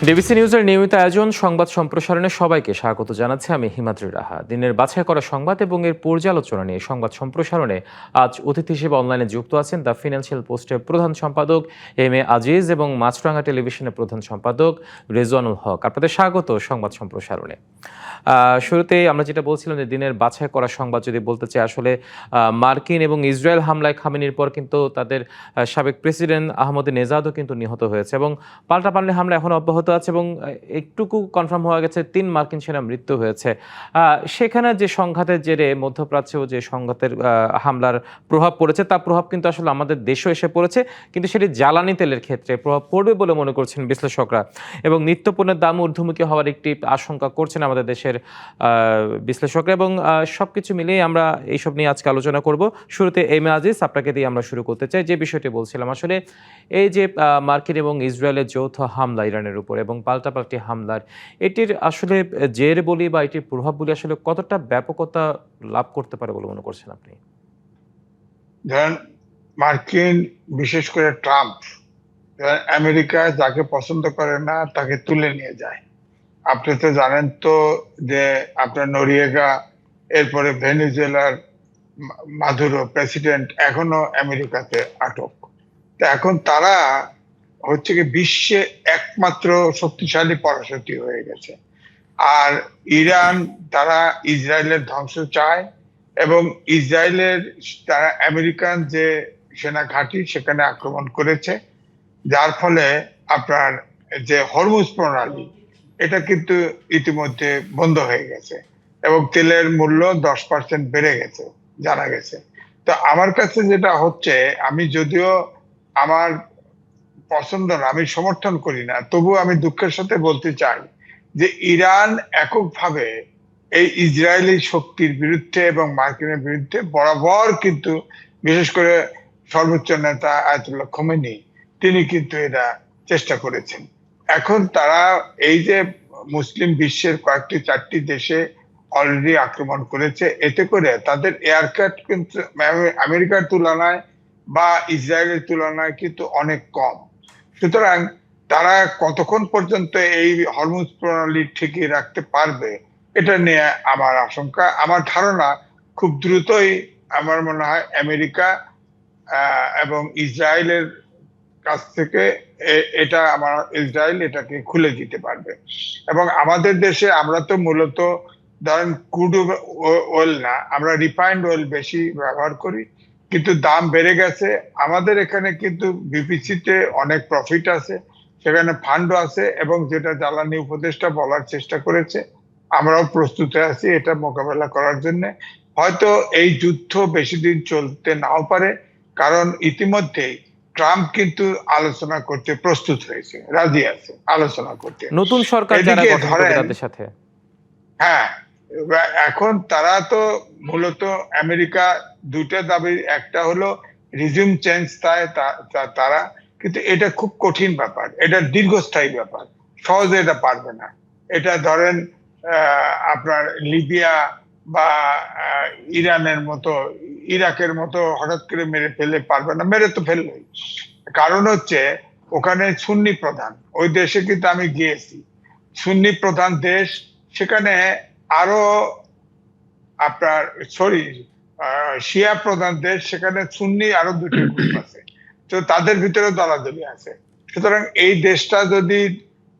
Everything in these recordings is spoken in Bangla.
ডিবিসি নিউজের নিয়মিত আয়োজন সংবাদ সম্প্রসারণে সবাইকে স্বাগত জানাচ্ছি আমি হিমাদ্রি রাহা। দিনের বাছাই করা সংবাদ এবং এর পর্যালোচনা নিয়ে সংবাদ সম্প্রসারণে আজ অতিথি হিসেবে অনলাইনে যুক্ত আছেন দ্য ফিনান্সিয়াল পোস্টের প্রধান সম্পাদক এম এ আজিজ এবং মাছরাঙ্গা টেলিভিশনের প্রধান সম্পাদক রেজওয়ানুল হক। আপনাদের স্বাগত সংবাদ সম্প্রসারণে। শুরুতেই আমরা যেটা বলছিলাম যে দিনের বাছাই করা সংবাদ যদি বলতে চাই, আসলে মার্কিন এবং ইসরায়েল হামলায় খামেনির পর কিন্তু তাদের সাবেক প্রেসিডেন্ট আহমদ নেজাদও কিন্তু নিহত হয়েছে এবং পাল্টাপাল্টি হামলা এখন অব্যাহত আছে এবং একটুকু কনফার্ম হওয়া গেছে ৩ মার্কিন সেনা মৃত্যু হয়েছে। সেখানে যে সংঘাতের জেরে মধ্যপ্রাচ্যেও যে সংঘাতের হামলার প্রভাব পড়েছে, তার প্রভাব কিন্তু আসলে আমাদের দেশেও এসে পড়েছে, কিন্তু সেটি জ্বালানি তেলের ক্ষেত্রে প্রভাব পড়বে বলে মনে করছেন বিশ্লেষকরা এবং নিত্যপণ্যের দাম ঊর্ধ্বমুখী হওয়ার একটি আশঙ্কা করছেন আমাদের দেশের বিশ্লেষকরা এবং সবকিছু মিলিয়ে আমরা এইসব নিয়ে আজকে আলোচনা করব। শুরুতে এম এ আজিজ, আপনাকে দিয়ে আমরা শুরু করতে চাই। যে বিষয়টি বলছিলাম, আসলে এই যে মার্কিন এবং ইসরায়েলের যৌথ হামলা ইরানের উপর এবং পাল্টাপাল্টি হামলার এটির আসলে জের বলি বা এটির প্রভাব বলি আসলে কতটা ব্যাপকতা লাভ করতে পারে বলে মনে করছেন আপনি? ধরেন, মার্কিন বিশেষ করে ট্রাম্প আমেরিকা যাকে পছন্দ করে না তাকে তুলে নিয়ে যায়। আপনি তো জানেন তো যে আপনার নরিয়েগা, এরপরে ভেনেজুয়েলার মাদুরো প্রেসিডেন্ট এখনো আমেরিকাতে আটক। তো এখন তারা হচ্ছে কি বিশ্বে একমাত্র শক্তিশালী পরাশক্তি হয়ে গেছে। আর ইরান, তারা ইসরায়েলের ধ্বংস চায় এবং ইসরায়েলের তারা আমেরিকান যে সেনা ঘাঁটি সেখানে আক্রমণ করেছে, যার ফলে আপনার যে হরমুজ প্রণালী এটা কিন্তু ইতিমধ্যে বন্ধ হয়ে গেছে এবং তেলের মূল্য 10% বেড়ে গেছে জানা গেছে। তো আমার কাছে যেটা হচ্ছে, আমি যদিও আমার পছন্দ না, আমি সমর্থন করি না, তবু আমি দুঃখের সাথে বলতে চাই যে ইরান এককভাবে এই ইসরায়েলি শক্তির বিরুদ্ধে এবং মার্কিনের বিরুদ্ধে বরাবর কিন্তু, বিশেষ করে সর্বোচ্চ নেতা আয়াতুল্লাহ খোমেনি, তিনি কিন্তু এটা চেষ্টা করেছেন। এখন তারা এই যে মুসলিম বিশ্বের কয়েকটি 4টি দেশে অলরেডি আক্রমণ করেছে, এতে করে তাদের এয়ারক্রাফট কিন্তু আমেরিকার তুলনায় বা ইসরায়েলের তুলনায় কিন্তু অনেক কম। সুতরাং তারা কতক্ষণ পর্যন্ত এই হরমুজ প্রণালী ঠেকিয়ে রাখতে পারবে, এটা নিয়ে আমার আশঙ্কা। আমার ধারণা খুব দ্রুতই আমার মনে হয় আমেরিকা এবং ইসরায়েলের কাছ থেকে ইসরায়েল এটাকে খুলে দিতে পারবে। এবং আমাদের দেশে আমরা তো মূলত ধরেন ক্রুড অয়েল না, আমরা রিফাইন্ড অয়েল বেশি ব্যবহার করি, কিন্তু দাম বেড়ে গেছে। আমাদের এখানে কিন্তু বিপিসিতে অনেক প্রফিট আছে, সেখানে ফান্ডও আছে এবং যেটা জ্বালানি উপদেষ্টা বলার চেষ্টা করেছে, আমরাও প্রস্তুত আছি এটা মোকাবেলা করার জন্য। হয়তো এই যুদ্ধ বেশি দিন চলতে নাও পারে, কারণ ইতিমধ্যেই ট্রাম্প কিন্তু আলোচনা করতে প্রস্তুত হয়েছে, রাজি আছে আলোচনা করতে। নতুন সরকার যারা এদিকে গঠন করবে তাদের সাথে। হ্যাঁ, এখন তারা তো মূলত আমেরিকা দুইটা দাবি, একটা হলো রিজিউম চেঞ্জ চায় তারা, কিন্তু এটা খুব কঠিন ব্যাপার, এটা দীর্ঘস্থায়ী ব্যাপার, সহজে এটা পারবে না। এটা ধরেন আপনার লিবিয়া বা ইরানের মতো, ইরাকের মতো হঠাৎ করে মেরে ফেলে পারবে না, মেরে তো ফেললোই। কারণ হচ্ছে ওখানে সুন্নি প্রধান, ওই দেশে কিন্তু আমি গিয়েছি, সুন্নি প্রধান দেশ, সেখানে আরো আপনার শিয়া প্রধান দেশ, সেখানে সুন্নি আরো দুটি গ্রুপ আছে, তো তাদের ভিতরে দলাদলি আছে। সুতরাং এই দেশটা যদি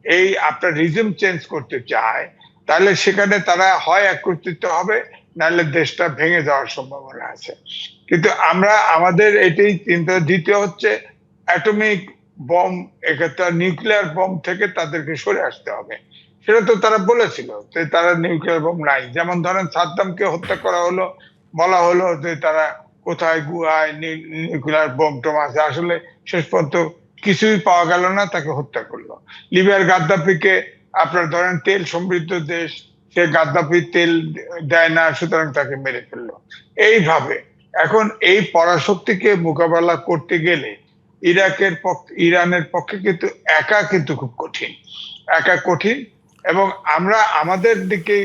এই আপনার রিজিম চেঞ্জ করতে চায়, তাহলে সেখানে তারা হয় একত্রিত হবে, নাহলে দেশটা ভেঙে যাওয়ার সম্ভাবনা আছে। কিন্তু আমরা আমাদের এটাই চিন্তা, দ্বিতীয় হচ্ছে অ্যাটমিক বম, এক্ষেত্রে নিউক্লিয়ার বম থেকে তাদেরকে সরে আসতে হবে। সেটা তো তারা বলেছিল যে তারা নিউক্লিয়ার বম নাই। যেমন ধরেন সাদ্দামকে হত্যা করা হলো, বলা হলো যে তারা কোথায় গুহায় নিউক্লিয়ার বম টম আছে, আসলে শেষ পর্যন্ত কিছুই পাওয়া গেল না, তাকে হত্যা করলো। লিবিয়ার গাদ্দাফিকে আপনার ধরেন তেল সমৃদ্ধ দেশ, সে গাদ্দাফি তেল দেয় না, সুতরাং তাকে মেরে ফেললো। এইভাবে এখন এই পরাশক্তিকে মোকাবেলা করতে গেলে ইরানের পক্ষে কিন্তু একা কিন্তু খুব কঠিন, একা কঠিন। এবং আমরা আমাদের দিকে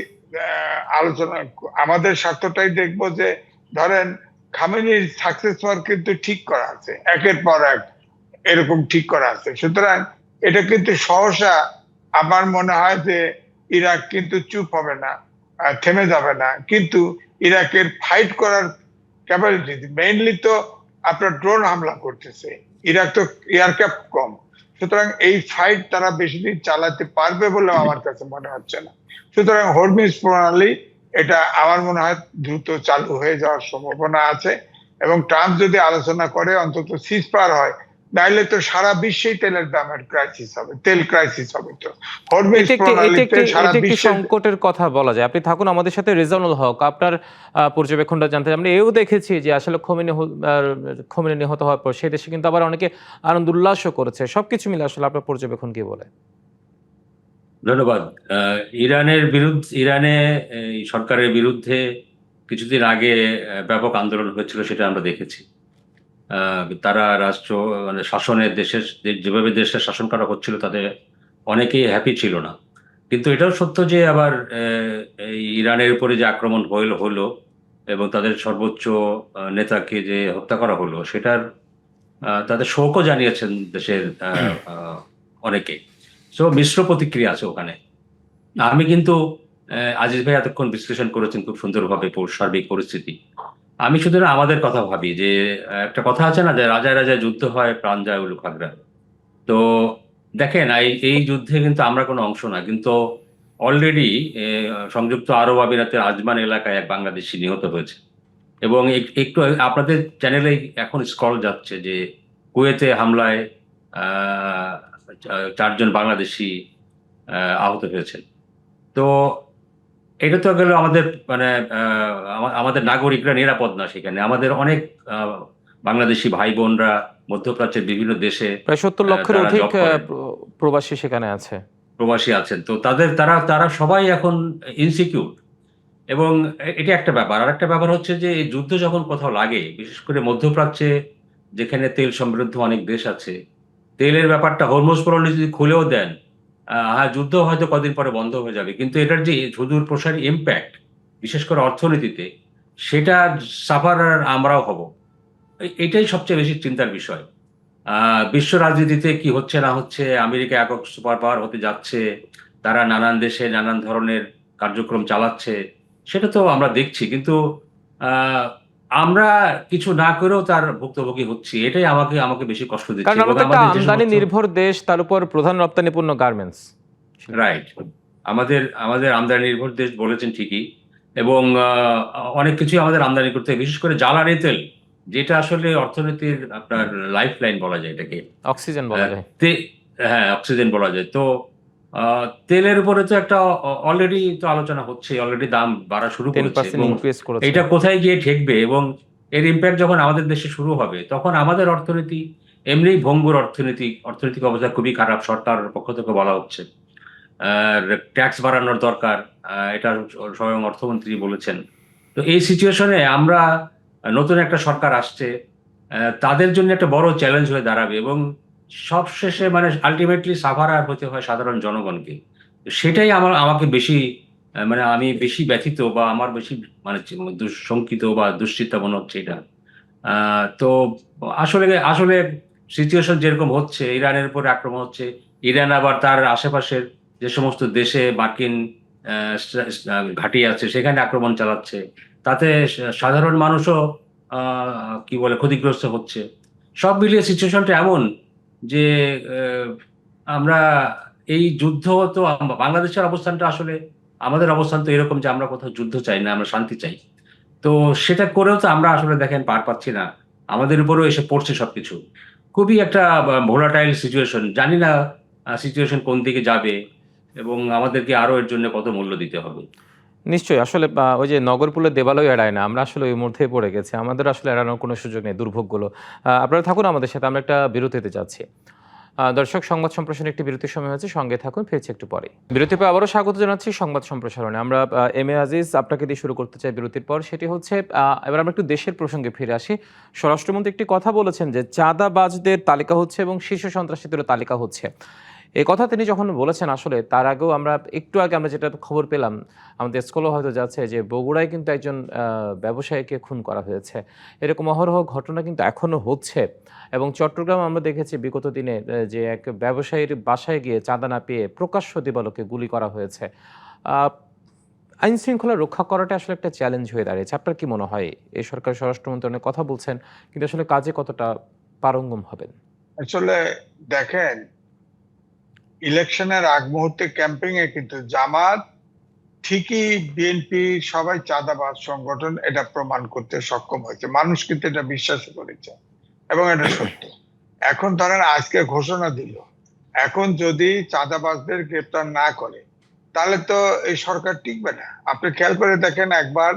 আলোচনা, আমাদের স্বার্থটাই দেখবো যে ধরেন খামেনির সাকসেসর কিন্তু ঠিক করা আছে, একের পর এক এরকম ঠিক করা আছে। সুতরাং এটা কিন্তু সহসা আমার মনে হয় যে ইরাক কিন্তু চুপ হবে না, থেমে যাবে না, কিন্তু ইরাকের ফাইট করার ক্যাপাবিলিটি, মেইনলি তো আপনার ড্রোন হামলা করতেছে, ইরাক তো এয়ারক্রাফট কম, সুতরাং এই ফাইট তারা বেশি দিন চালাতে পারবে বলে আমার কাছে মনে হচ্ছে না। সুতরাং হরমুজ প্রণালী এটা আমার মনে হয় দ্রুত চালু হয়ে যাওয়ার সম্ভাবনা আছে, এবং ট্রাম্প যদি আলোচনা করে অন্তত সিজ ফায়ার হয়, নাইলে তো সারা বিশ্বেই তেলের দামের ক্রাইসিস হবে, তেল ক্রাইসিস হবে। তো হরমুজ প্রণালীতে সারা এটা একটি বিশ্বে সংকটের কথা বলা যায়। আপনি থাকুন আমাদের সাথে, রেজাউল হক, আপনার পর্যবেক্ষণটা জানতে চাই। আমরা এও দেখেছি যে আসলে খোমেনি নিহত হওয়ার পর সেই দেশে কিন্তু আবার অনেকে আনন্দ উল্লাসও করেছে। সবকিছু মিলে আসলে আপনার পর্যবেক্ষণ কি বলে? ধন্যবাদ। ইরানে এই সরকারের বিরুদ্ধে কিছুদিন আগে ব্যাপক আন্দোলন হয়েছিল, সেটা আমরা দেখেছি। তারা মানে যেভাবে দেশের শাসন করা হচ্ছিল তাতে অনেকেই হ্যাপি ছিল না। কিন্তু এটাও সত্য যে আবার এই ইরানের উপরে যে আক্রমণ হলো এবং তাদের সর্বোচ্চ নেতাকে যে হত্যা করা হলো, সেটার তাদের শোকও জানিয়েছেন দেশের অনেকে। সো মিশ্র প্রতিক্রিয়া আছে ওখানে। আমি কিন্তু আজিজ ভাই এতক্ষণ বিশ্লেষণ করেছেন খুব সুন্দরভাবে সার্বিক পরিস্থিতি। আমি শুধু না আমাদের কথা ভাবি যে একটা কথা আছে না যে রাজায় রাজায় যুদ্ধ হয়, প্রাণ যায় উলুক আগ্রায়। তো দেখেন এই যুদ্ধে কিন্তু আমরা কোনো অংশ না, কিন্তু অলরেডি সংযুক্ত আরব আমিরাতের আজমান এলাকায় এক বাংলাদেশি নিহত হয়েছে। এবং একটু আপনাদের চ্যানেলে এখন স্ক্রল যাচ্ছে যে কুয়েতে হামলায় 4 জন বাংলাদেশি আহত হয়েছেন। তো এটা তো গেল আমাদের মানে আমাদের নাগরিকরা নিরাপদ না সেখানে। আমাদের অনেক বাংলাদেশি ভাই বোনরা মধ্যপ্রাচ্যের বিভিন্ন দেশে প্রায় 70 লক্ষের তারা অধিক জব করেন, প্রবাসী সেখানে আছে, প্রবাসী আছেন। তো তারা সবাই এখন ইনসিকিউর। এবং এটা একটা ব্যাপার। আর একটা ব্যাপার হচ্ছে যে এই যুদ্ধ যখন কোথাও লাগে, বিশেষ করে মধ্যপ্রাচ্যে যেখানে তেল সমৃদ্ধ অনেক দেশ আছে, তেলের ব্যাপারটা হরমুজ প্রণালী যদি খুলেও দেন, হ্যাঁ যুদ্ধ হয়তো কদিন পরে বন্ধ হয়ে যাবে, কিন্তু এটার যে সুদূর প্রসারী ইম্প্যাক্ট বিশেষ করে অর্থনীতিতে, সেটা সাফার আমরাও হব। এটাই সবচেয়ে বেশি চিন্তার বিষয়। বিশ্ব রাজনীতিতে কি হচ্ছে না হচ্ছে, আমেরিকা একক সুপার পাওয়ার হতে যাচ্ছে, তারা নানান দেশে নানান ধরনের কার্যক্রম চালাচ্ছে, সেটা তো আমরা দেখছি। কিন্তু আমরা কিছু না করেও তার ভুক্তভোগী হচ্ছি, এটাই আমাকে বেশি কষ্ট দিচ্ছে। কারণ আমরা এবং তো একটা আমাদের যে আমদানি সমস্ত নির্ভর দেশ, তার উপর প্রধান রপ্তানি পণ্য গার্মেন্টস। রাইট, আমাদের আমদানি নির্ভর দেশ বলেছেন ঠিকই। এবং অনেক কিছুই আমাদের আমদানি করতে হয়, বিশেষ করে জ্বালানি তেল, যেটা আসলে অর্থনীতির আপনার লাইফ লাইন বলা যায় এটাকে। অক্সিজেন বলা যায়। হ্যাঁ, অক্সিজেন বলা যায়। তো তেলের উপরে তো একটা অলরেডি তো আলোচনা হচ্ছে, অলরেডি দাম বাড়া শুরু করেছে 10% এবং ইনক্রিজ করেছে। এটা কোথায় গিয়ে ঠেকবে এবং এর ইম্প্যাক্ট যখন আমাদের দেশে শুরু হবে, তখন আমাদের অর্থনীতি এমনি ভঙ্গুর অর্থনৈতিক অবস্থা খুবই খারাপ। সরকারের পক্ষ থেকে বলা হচ্ছে ট্যাক্স বাড়ানোর দরকার, এটা স্বয়ং অর্থমন্ত্রী বলেছেন। তো এই সিচুয়েশনে আমরা নতুন একটা সরকার আসছে, তাদের জন্য একটা বড় চ্যালেঞ্জ হয়ে দাঁড়াবে এবং সবশেষে মানে আলটিমেটলি সাফারার হতে হয় সাধারণ জনগণকে। সেটাই আমাকে বেশি মানে আমি বেশি ব্যথিত বা আমার বেশি মানে শঙ্কিত বা দুশ্চিন্তা মনে হচ্ছে এটা। তো আসলে আসলে সিচুয়েশন যেরকম হচ্ছে, ইরানের উপরে আক্রমণ হচ্ছে, ইরান আবার তার আশেপাশের যে সমস্ত দেশে মার্কিন ঘাঁটি আছে সেখানে আক্রমণ চালাচ্ছে, তাতে সাধারণ মানুষও কি বলে ক্ষতিগ্রস্ত হচ্ছে। সব মিলিয়ে সিচুয়েশনটা এমন যে আমরা এই যুদ্ধ তো বাংলাদেশের অবস্থানটা আসলে আমাদের অবস্থান তো এরকম যে আমরা কোথাও যুদ্ধ চাই না, আমরা শান্তি চাই। তো সেটা করেও তো আমরা আসলে দেখেন পার পাচ্ছি না, আমাদের উপরেও এসে পড়ছে সবকিছু। খুবই একটা ভোলাটাইল সিচুয়েশন। জানি না সিচুয়েশন কোন দিকে যাবে এবং আমাদেরকে আরো এর জন্য কত মূল্য দিতে হবে। নিশ্চয়ই। আসলে ওই যে নগরকুলের দেবালয় এড়ায় না, আমরা আসলে ওই মধ্যে পড়ে গেছি, আমাদের আসলে এড়ানোর কোনো সুযোগ নেই দুর্ভোগগুলো। আপনারা থাকুন আমাদের সাথে, আমরা একটা বিরতিতে যাচ্ছি। দর্শক, সংবাদ সম্প্রসারণে একটি বিরতির সময় হয়েছে, সঙ্গে থাকুন, ফিরছি একটু পরে। বিরতির পর আবারও স্বাগত জানাচ্ছি সংবাদ সম্প্রসারণে। আমরা এম এ আজিজ আপনাকে দিয়ে শুরু করতে চাই বিরতির পর। সেটি হচ্ছে, এবার আমরা একটু দেশের প্রসঙ্গে ফিরে আসি। স্বরাষ্ট্রমন্ত্রী একটি কথা বলেছেন যে চাঁদাবাজদের তালিকা হচ্ছে এবং শীর্ষ সন্ত্রাসীদেরও তালিকা হচ্ছে। এই কথা তিনি যখন বলেছেন আসলে তার আগেও একটু আগে আমরা যেটা খবর পেলাম, আমাদের স্কুলও হয়তো যাচ্ছে যে বগুড়ায় কিন্তু একজন ব্যবসায়ীকে খুন করা হয়েছে। এরকম অহরহ ঘটনা কিন্তু এখনো হচ্ছে এবং চট্টগ্রাম আমরা দেখেছি বিগত দিনে যে এক ব্যবসায়ীর বাসায় গিয়ে চাঁদা না পেয়ে প্রকাশ্য দিবালোকে গুলি করা হয়েছে। আ আইন শৃঙ্খলা রক্ষা করাটা আসলে একটা চ্যালেঞ্জ হয়ে দাঁড়িয়েছে। আপনার কি মনে হয় এই সরকার স্বরাষ্ট্রমন্ত্রী অনেক কথা বলছেন কিন্তু আসলে কাজে কতটা পারঙ্গম হবেন? আসলে দেখেন, ইলেকশনের আগ মুহূর্তে ক্যাম্পেইন এ কিন্তু জামাত ঠিকই বিএনপি সবাই চাঁদাবাজ সংগঠন এটা প্রমাণ করতে সক্ষম হয়েছে। মানুষ কিন্তু এটা বিশ্বাস করেছে এবং এটা সত্য। এখন ধরেন আজকে ঘোষণা দিল। এখন যদি চাঁদাবাজদের গ্রেপ্তার না করে তাহলে তো এই সরকার টিকবে না। আপনি খেয়াল করে দেখেন, একবার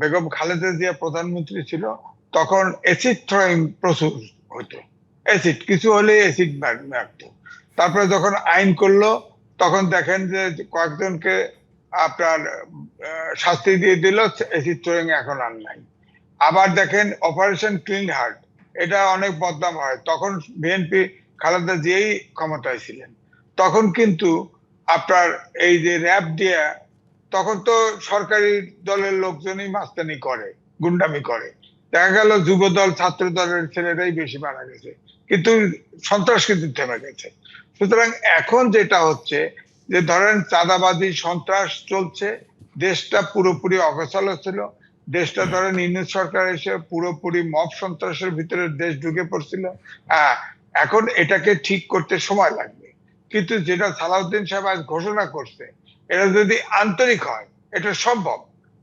বেগম খালেদা জিয়া প্রধানমন্ত্রী ছিল, তখন অ্যাসিড থ্রোয়িং প্রচুর হতো। অ্যাসিড কিছু হলে অ্যাসিড মারতো। তারপরে যখন আইন করলো তখন দেখেন যে কয়েকজনকে আপনার শাস্তি দিয়ে দিল, অ্যাসিড থ্রোয়িং এখন আর নাই। আবার দেখেন অপারেশন ক্লিন হার্ট, এটা অনেক বদনাম হয়। তখন বিএনপি খালেদা জিয়াই ক্ষমতায় ছিলেন। তখন কিন্তু আপনার এই যে র‍্যাব দিয়ে, তখন তো সরকারি দলের লোকজনই মাস্তানি করে, গুন্ডামি করে। দেখা গেল যুব দল ছাত্র দলের ছেলেরাই বেশি মারা গেছে, কিন্তু সন্ত্রাস কিন্তু থেমে গেছে। সুতরাং এখন যেটা হচ্ছে যে ধরেন চাঁদাবাজি সন্ত্রাস চলছে, দেশটা পুরোপুরি অগোছালো ছিল। দেশটা ধরেন ইউনূস সরকার এসে পুরোপুরি মব সন্ত্রাসের ভিতরে দেশ ঢুকে পড়ছিল। এখন এটাকে ঠিক করতে সময় লাগবে, কিন্তু যেটা সালাউদ্দিন সাহেব আজ ঘোষণা করছে, এটা যদি আন্তরিক হয় এটা সম্ভব।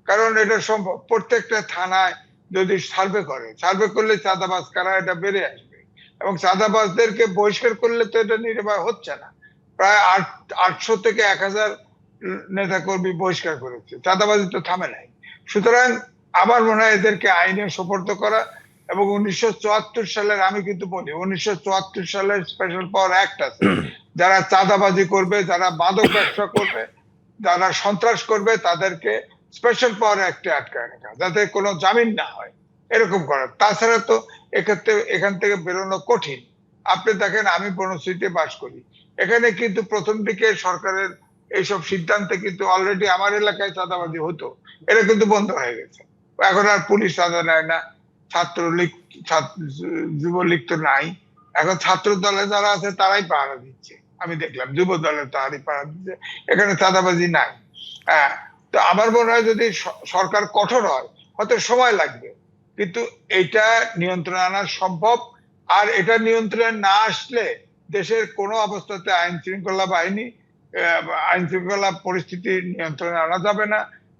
কারণ এটা সম্ভব, প্রত্যেকটা থানায় যদি সার্ভে করে, সার্ভে করলে চাঁদাবাজ কারা এটা বেড়ে আসবে এবং চাঁদাবাজদেরকে বহিষ্কার করলে তো এটা নির্বাহ হচ্ছে না। প্রায় 800 থেকে 1000 নেতাকর্মী বহিষ্কার করেছে, চাঁদাবাজি তো থামে নাই। সুতরাং আমার মনে হয় এদেরকে আইনে সোপর্দ করা এবং 1974 সালের, আমি কিন্তু বলি 1974 সালের স্পেশাল পাওয়ার অ্যাক্ট আছে, যারা চাঁদাবাজি করবে, যারা মাদক ব্যবসা করবে, যারা সন্ত্রাস করবে, তাদেরকে স্পেশাল পাওয়ার অ্যাক্টে আটকায় রাখা, যাতে কোনো জামিন না হয়, এরকম করা। তাছাড়া তো এক্ষেত্রে এখান থেকে বেরোনো কঠিন। আপনি দেখেন, আমি বনশ্রীতে বাস করি, এখানে কিন্তু প্রথম দিকে সরকারের এইসব সিদ্ধান্তে কিন্তু অলরেডি আমার এলাকায় চাঁদাবাজি হতো, এটা কিন্তু বন্ধ হয়ে গেছে। এখন আর পুলিশ চাঁদা নেয় না, ছাত্রলীগ যুবলীগ তো নাই, এখন ছাত্র দলে যারা আছে তারাই পাহারা দিচ্ছে। আমি দেখলাম যুব দলের তারাই পাহারা দিচ্ছে, এখানে চাঁদাবাজি নাই। হ্যাঁ, তো আমার মনে হয় যদি সরকার কঠোর হয়, হয়তো সময় লাগবে, কিন্তু এটা নিয়ন্ত্রণে আনা সম্ভব। আর এটা নিয়ন্ত্রণে না আসলে দেশের কোনো অবস্থাতে আইন শৃঙ্খলা পরিস্থিতি নিয়ন্ত্রণে আনা যাবে না।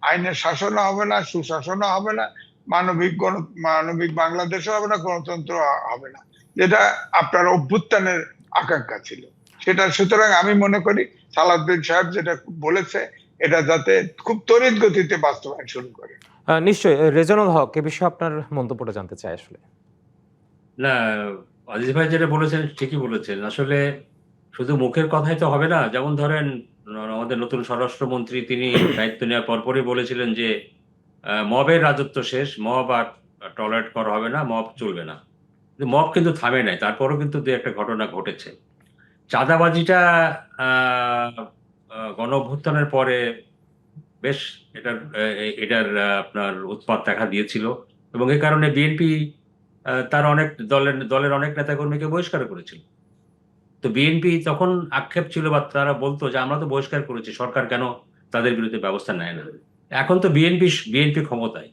আইনের শাসনও হবে না, সুশাসনও হবে না, মানবিক বাংলাদেশও হবে না, গণতন্ত্র হবে না, যেটা আপনার অভ্যুত্থানের আকাঙ্ক্ষা ছিল সেটা। সুতরাং আমি মনে করি সালাউদ্দিন সাহেব যেটা বলেছে, এটা যাতে খুব তড়িৎ গতিতে বাস্তবায়ন শুরু করে। নিশ্চয়ই। রেজানুল হক, এ বিষয়ে আপনার মন্তব্যটা জানতে চাই আসলে। না, আজিজ ভাই যেটা বলেছেন ঠিকই বলেছেন। আসলে শুধু মুখের কথাই তো হবে না। যেমন ধরেন আমাদের নতুন স্বরাষ্ট্রমন্ত্রী তিনি দায়িত্ব নেওয়ার পরপরই বলেছিলেন যে মবের রাজত্ব শেষ, মব আর টলারেট করা হবে না, মব চলবে না। মব কিন্তু থামে নাই, তারপরও কিন্তু দু একটা ঘটনা ঘটেছে। চাঁদাবাজিটা গণ অভ্যুত্থানের পরে বেশ এটার আপনার উৎপাত দেখা দিয়েছিল এবং এই কারণে বিএনপি তার অনেক দলের অনেক নেতাকর্মীকে বহিষ্কার করেছিল। তো বিএনপি তখন আক্ষেপ ছিল বা তারা বলতো যে আমরা তো বহিষ্কার করেছি, সরকার কেন তাদের বিরুদ্ধে ব্যবস্থা নেয় না। এখন তো বিএনপি ক্ষমতায়,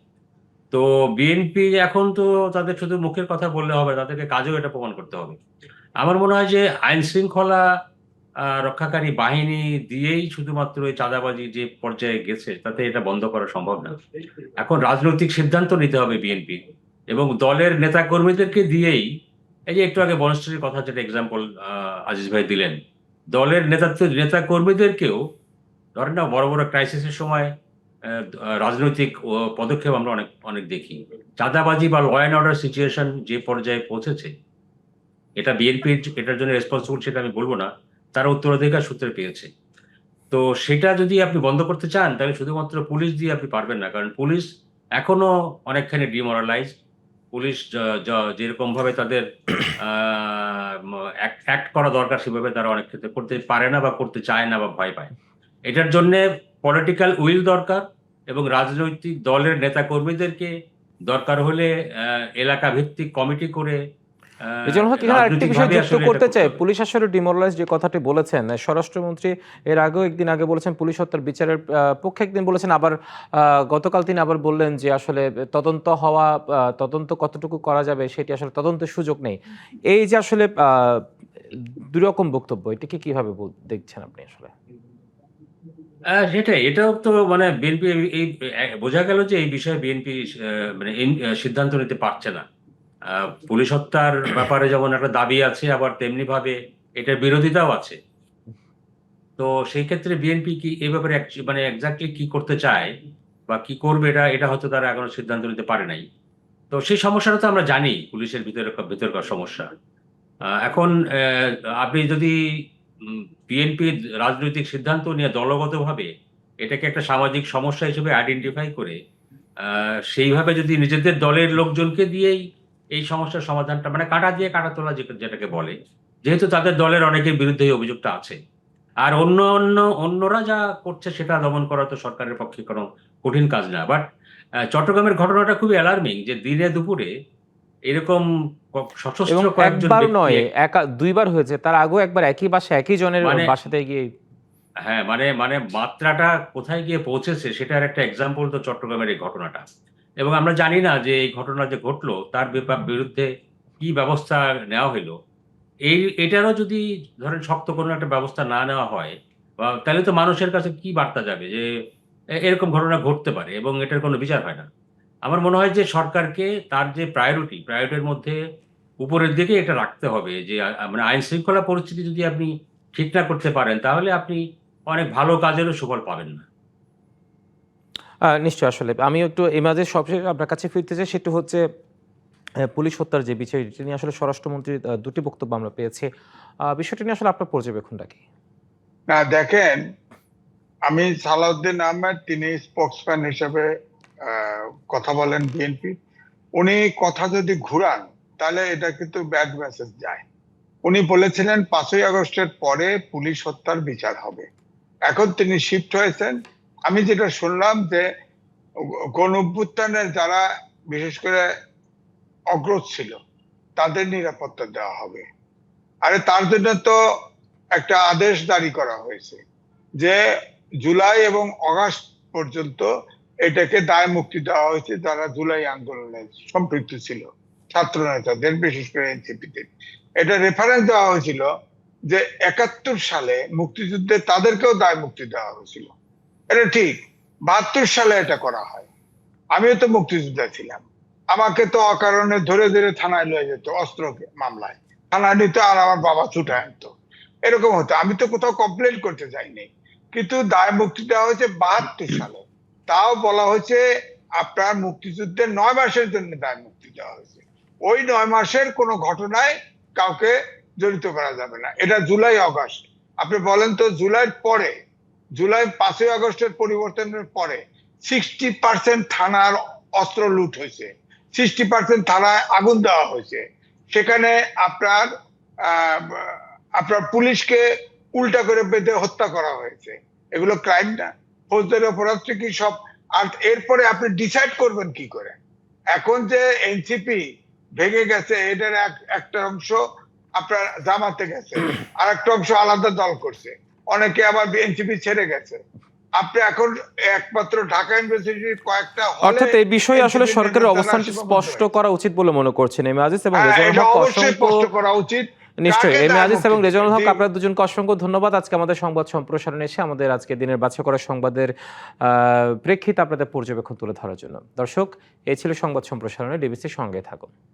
তো বিএনপি এখন তো তাদের শুধু মুখের কথা বললে হবে, তাদেরকে কাজেও এটা প্রমাণ করতে হবে। আমার মনে হয় যে আইন শৃঙ্খলা রক্ষাকারী বাহিনী দিয়েই শুধুমাত্র এই চাঁদাবাজি যে পর্যায়ে গেছে তাতে এটা বন্ধ করা সম্ভব না। এখন রাজনৈতিক সিদ্ধান্ত নিতে হবে বিএনপি এবং দলের নেতা কর্মীদেরকে দিয়েই, এই যে একটু আগে বনশ্রীর কথা যেটা এক্সাম্পল আজিজ ভাই দিলেন, দলের নেতা কর্মীদেরকেও ধরেন না, বড় বড় ক্রাইসিসের সময় রাজনৈতিক পদক্ষেপ আমরা অনেক অনেক দেখি। চাঁদাবাজি বা ল অ্যান্ড অর্ডার সিচুয়েশন যে পর্যায়ে পৌঁছেছে, এটা বিএনপি এটার জন্য রেসপন্সিবল সেটা আমি বলবো না, তারা উত্তরাধিকার সূত্রে পেয়েছে। তো সেটা যদি আপনি বন্ধ করতে চান তাহলে শুধুমাত্র পুলিশ দিয়ে আপনি পারবেন না, কারণ পুলিশ এখনো অনেকখানি ডিমোরালাইজ পুলিশ যেরকম ভাবে তাদের অ্যাক্ট করা দরকার সেভাবে তারা অনেক ক্ষেত্রে করতে পারে না বা করতে চায় না বা ভয় পায়। এটার জন্য পলিটিক্যাল উইল দরকার এবং রাজনৈতিক দলের নেতা কর্মীদেরকে দরকার হলে এলাকা ভিত্তিক কমিটি করে রেজাউল হক, এখানে আরেকটি রাজনৈতিক বিষয় ভাবে যুক্ত আসলে এটা করতে করতে চাই। হবে। পুলিশ আসলে ডিমোরালাইজ যে কথাটি বলেছেন, স্বরাষ্ট্রমন্ত্রী এর আগেও একদিন আগে বলেছেন পুলিশ হত্যার বিচারের পক্ষে, একদিন বলেছেন, আবার গতকাল তিনি আবার বললেন যে আসলে তদন্ত কতটুকু করা যাবে সেটি আসলে তদন্তের সুযোগ নেই। এই যে আসলে দুই রকম বক্তব্য, এটাকে কিভাবে দেখছেন আপনি আসলে? সেটাই, এটাও তো মানে বিএনপি এই বোঝা গেল যে এই বিষয়ে বিএনপি মানে সিদ্ধান্ত নিতে পারছে না। পুলিশ হত্যার ব্যাপারে যেমন একটা দাবি আছে, আবার তেমনি ভাবে এটার বিরোধিতাও আছে। তো সেই ক্ষেত্রে বিএনপি কি এই ব্যাপারে মানে এক্স্যাক্টলি কি করতে চায় বা কি করবে, এটা হয়তো তারা এখনো সিদ্ধান্ত নিতে পারে নাই। তো সেই সমস্যাটা তো আমরা জানি, পুলিশের ভিতরকার সমস্যা। এখন আপনি যদি বিএনপির রাজনৈতিক সিদ্ধান্ত নিয়ে দলগতভাবে এটাকে একটা সামাজিক সমস্যা হিসেবে আইডেন্টিফাই করে সেইভাবে যদি নিজেদের দলের লোকজনকে দিয়েই এই সমস্যার সমাধানটা, মানে কাঁটা দিয়ে কাঁটা তোলা যেটাকে বলে, যেহেতু তাদের দলের অনেকের বিরুদ্ধে এই অভিযোগটা আছে, আর অন্যরা যা করছে সেটা দমন করা তো সরকারের পক্ষে কোনো কঠিন কাজ না। বাট চট্টগ্রামের ঘটনাটা খুবই অ্যালার্মিং যে দিনে দুপুরে এরকম এবং সশস্ত্র কয়েকজন একবার ব্যক্তি নয়, দুইবার হয়েছে। তার আগেও একবার একই বাসায় একই জনের মানে বাসাতে গিয়ে। হ্যাঁ, মানে মাত্রাটা কোথায় গিয়ে পৌঁছেছে সেটার একটা এক্সাম্পল তো চট্টগ্রামের এই ঘটনাটা। এবং আমরা জানি না যে এই ঘটনা যে ঘটলো তার বিরুদ্ধে কি ব্যবস্থা নেওয়া হইলো। এটারও যদি ধরেন শক্ত কোনো একটা ব্যবস্থা না নেওয়া হয়, বা তাহলে তো মানুষের কাছে কি বার্তা যাবে যে এরকম ঘটনা ঘটতে পারে এবং এটার কোনো বিচার হয় না। আমার মনে হয় যে সরকারকে তার যে প্রায়োরিটির মধ্যে উপরের দিকে এটা রাখতে হবে যে মানে আইন শৃঙ্খলা পরিস্থিতি যদি আপনি ঠিক না করতে পারেন তাহলে আপনি অনেক ভালো কাজেরও সুফল পাবেন না। নিশ্চয়ই। আসলে আমিও একটু এই মাঝে সবশেষে আপনার কাছে ফিরতে চাই, সেটি হচ্ছে পুলিশ হত্যার যে বিষয়, এটি নিয়ে আসলে স্বরাষ্ট্রমন্ত্রীর দুটি বক্তব্য আমরা পেয়েছি। বিষয়টি নিয়ে আসলে আপনার পর্যবেক্ষণটা কি? না দেখেন, আমি সালাউদ্দিন আহমেদ, তিনি স্পোকসম্যান হিসেবে কথা বলেন বিএনপি। উনি কথা যদি ঘুরান তাহলে এটা কিন্তু ব্যাড মেসেজ যায়। উনি বলেছিলেন 5ই আগস্টের পরে পুলিশ হত্যার বিচার হবে। এখন তিনি শিফট হয়েছেন। আমি যেটা শুনলাম যে গণ অভ্যুত্থানের যারা বিশেষ করে অগ্রজ ছিল তাদের নিরাপত্তা দেওয়া হবে। আরে তার জন্য তো একটা আদেশ জারি করা হয়েছে যে জুলাই এবং অগাস্ট পর্যন্ত এটাকে দায় মুক্তি দেওয়া হয়েছে যারা জুলাই আন্দোলনে সম্পৃক্ত ছিল, ছাত্র নেতাদের, বিশেষ করে এনসিপিতে। এটা রেফারেন্স দেওয়া হয়েছিল যে 71 সালে মুক্তিযুদ্ধে তাদেরকেও দায় মুক্তি দেওয়া হয়েছিল। এটা ঠিক। 72 সালে এটা করা হয়। আমিও তো মুক্তিযোদ্ধা ছিলাম। আমাকে তো অকারণে ধরে ধরে থানায় লয়ে যেত অস্ত্র মামলায়। থানায় নিত আর আমার বাবা ছুটায় আনতো। এরকম হতো। আমি তো কোথাও কমপ্লেন করতে যাইনি। কিন্তু দায় মুক্তি দেওয়া হয়েছে 72 সালে। তাও বলা হয়েছে আপনার মুক্তিযুদ্ধের 9 মাসের জন্য দায় মুক্তি দেওয়া হয়েছে। ওই 9 মাসের কোনো ঘটনায় কাউকে জড়িত করা যাবে না। এটা জুলাই অগাস্ট। আপনি বলেন তো জুলাইয়ের পরে, জুলাই 5ই আগস্টের পরিবর্তনের পরে 60% থানার অস্ত্র লুট হয়েছে, 60% থানায় আগুন দেওয়া হয়েছে। সেখানে আপনার আপনার পুলিশকে উল্টা করে বেঁধে হত্যা করা হয়েছে। এগুলো ক্রাইম না? ফৌজদারি অপরাধ কি সব? আর এরপরে আপনি ডিসাইড করবেন কি করে? এখন যে এনসিপি ভেঙে গেছে, এটার একটা অংশ আপনার জামাতে গেছে, আর একটা অংশ আলাদা দল করছে, অনেকে আবার এনসিপি ছেড়ে গেছে। আপনি এখন একমাত্র ঢাকা ইউনিভার্সিটির কয়েকটা হলে অর্থাৎ এই বিষয়ে আসলে এনসিপির সরকারের নেতারা অবস্থানটি সীমাবদ্ধ স্পষ্ট হয়েছে। করা উচিত বলে মনে করছেন এম আজিজ এবং হ্যাঁ, রেজাউল এটা হক। অবশ্যই অসংখ্য স্পষ্ট করা উচিত। নিশ্চয়ই কাকে এম দায় আজিজ মুক্তি এবং দিবে? রেজাউল হক, আপনার দুজনকে অসংখ্য ধন্যবাদ আজকে আমাদের সংবাদ সম্প্রসারণে এসে আমাদের আজকে দিনের বাছাই করা সংবাদের প্রেক্ষিতে আপনাদের পর্যবেক্ষণ তুলে ধরার জন্য। দর্শক, এই ছিল সংবাদ সম্প্রসারণে। ডিবিসির সঙ্গে থাকুন।